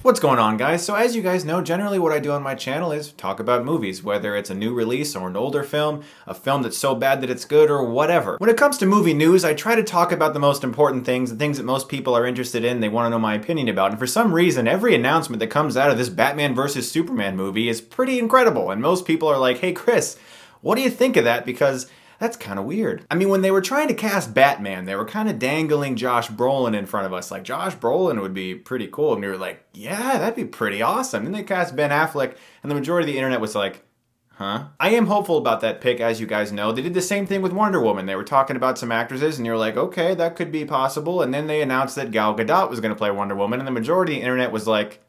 What's going on, guys? So as you guys know, generally what I do on my channel is talk about movies, whether it's a new release or an older film, a film that's so bad that it's good, or whatever. When it comes to movie news, I try to talk about the most important things, the things that most people are interested in, they want to know my opinion about, and for some reason, every announcement that comes out of this Batman vs. Superman movie is pretty incredible, and most people are like, hey Chris, what do you think of that? Because that's kind of weird. I mean, when they were trying to cast Batman, they were kind of dangling Josh Brolin in front of us. Like, Josh Brolin would be pretty cool. And we were like, yeah, that'd be pretty awesome. Then they cast Ben Affleck, and the majority of the internet was like, huh? I am hopeful about that pick, as you guys know. They did the same thing with Wonder Woman. They were talking about some actresses, and you're like, okay, that could be possible. And then they announced that Gal Gadot was going to play Wonder Woman, and the majority of the internet was like,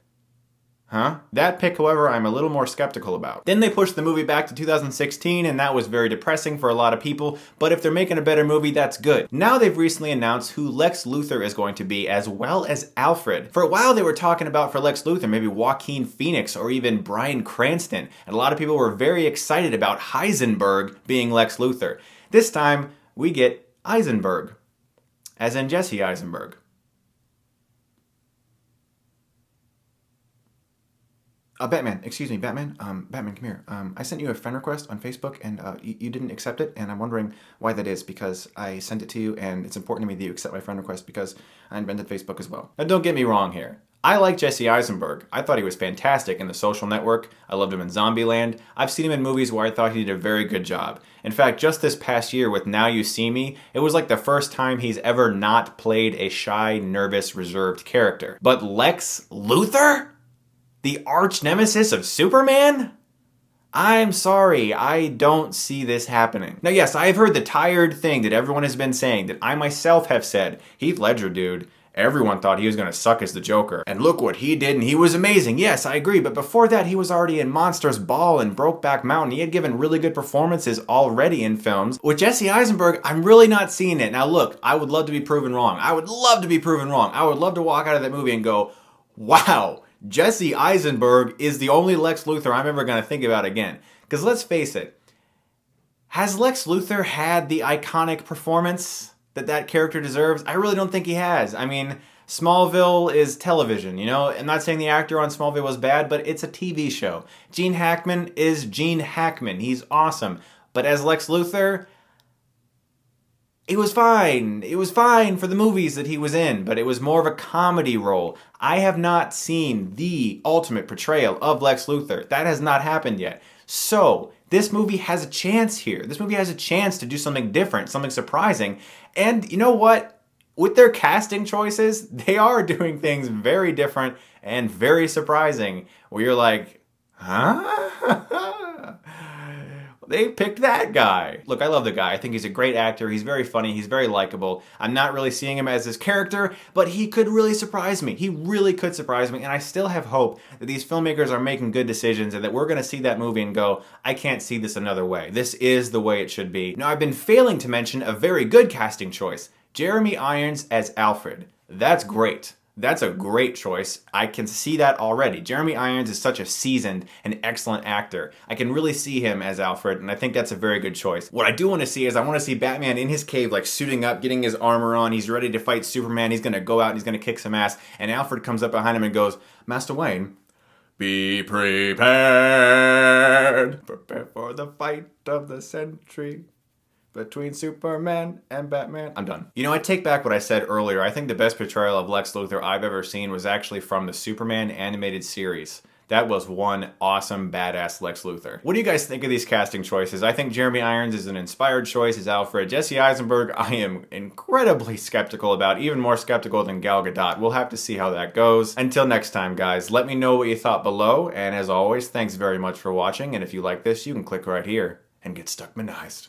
huh? That pick, however, I'm a little more skeptical about. Then they pushed the movie back to 2016, and that was very depressing for a lot of people, but if they're making a better movie, that's good. Now they've recently announced who Lex Luthor is going to be, as well as Alfred. For a while they were talking about, for Lex Luthor, maybe Joaquin Phoenix or even Bryan Cranston, and a lot of people were very excited about Heisenberg being Lex Luthor. This time, we get Eisenberg, as in Jesse Eisenberg. Batman, excuse me, Batman, come here. I sent you a friend request on Facebook and you didn't accept it, and I'm wondering why that is, because I sent it to you and it's important to me that you accept my friend request because I invented Facebook as well. Now don't get me wrong here. I like Jesse Eisenberg. I thought he was fantastic in The Social Network. I loved him in Zombieland. I've seen him in movies where I thought he did a very good job. In fact, just this past year with Now You See Me, it was like the first time he's ever not played a shy, nervous, reserved character. But Lex Luthor? The arch nemesis of Superman? I'm sorry, I don't see this happening. Now yes, I've heard the tired thing that everyone has been saying, that I myself have said, Heath Ledger, dude, everyone thought he was gonna suck as the Joker. And look what he did, and he was amazing. Yes, I agree, but before that he was already in Monsters Ball and Brokeback Mountain. He had given really good performances already in films. With Jesse Eisenberg, I'm really not seeing it. Now look, I would love to be proven wrong. I would love to be proven wrong. I would love to walk out of that movie and go, wow, Jesse Eisenberg is the only Lex Luthor I'm ever going to think about again. Because let's face it, has Lex Luthor had the iconic performance that that character deserves? I really don't think he has. I mean, Smallville is television, you know? I'm not saying the actor on Smallville was bad, but it's a TV show. Gene Hackman is Gene Hackman. He's awesome. But as Lex Luthor, it was fine. It was fine for the movies that he was in, but it was more of a comedy role. I have not seen the ultimate portrayal of Lex Luthor. That has not happened yet. So, this movie has a chance here. This movie has a chance to do something different, something surprising. And you know what? With their casting choices, they are doing things very different and very surprising. Where you're like, huh? They picked that guy. Look, I love the guy. I think he's a great actor. He's very funny. He's very likable. I'm not really seeing him as his character, but he could really surprise me. He really could surprise me, and I still have hope that these filmmakers are making good decisions and that we're going to see that movie and go, I can't see this another way. This is the way it should be. Now, I've been failing to mention a very good casting choice. Jeremy Irons as Alfred. That's great. That's a great choice. I can see that already. Jeremy Irons is such a seasoned and excellent actor. I can really see him as Alfred, and I think that's a very good choice. What I do want to see is I want to see Batman in his cave, like suiting up, getting his armor on. He's ready to fight Superman. He's going to go out and he's going to kick some ass. And Alfred comes up behind him and goes, Master Wayne, be prepared. Prepare for the fight of the century. Between Superman and Batman. I'm done. You know, I take back what I said earlier. I think the best portrayal of Lex Luthor I've ever seen was actually from the Superman animated series. That was one awesome, badass Lex Luthor. What do you guys think of these casting choices? I think Jeremy Irons is an inspired choice as Alfred. Jesse Eisenberg, I am incredibly skeptical about, even more skeptical than Gal Gadot. We'll have to see how that goes. Until next time, guys, let me know what you thought below. And as always, thanks very much for watching. And if you like this, you can click right here and get Stuckmanized.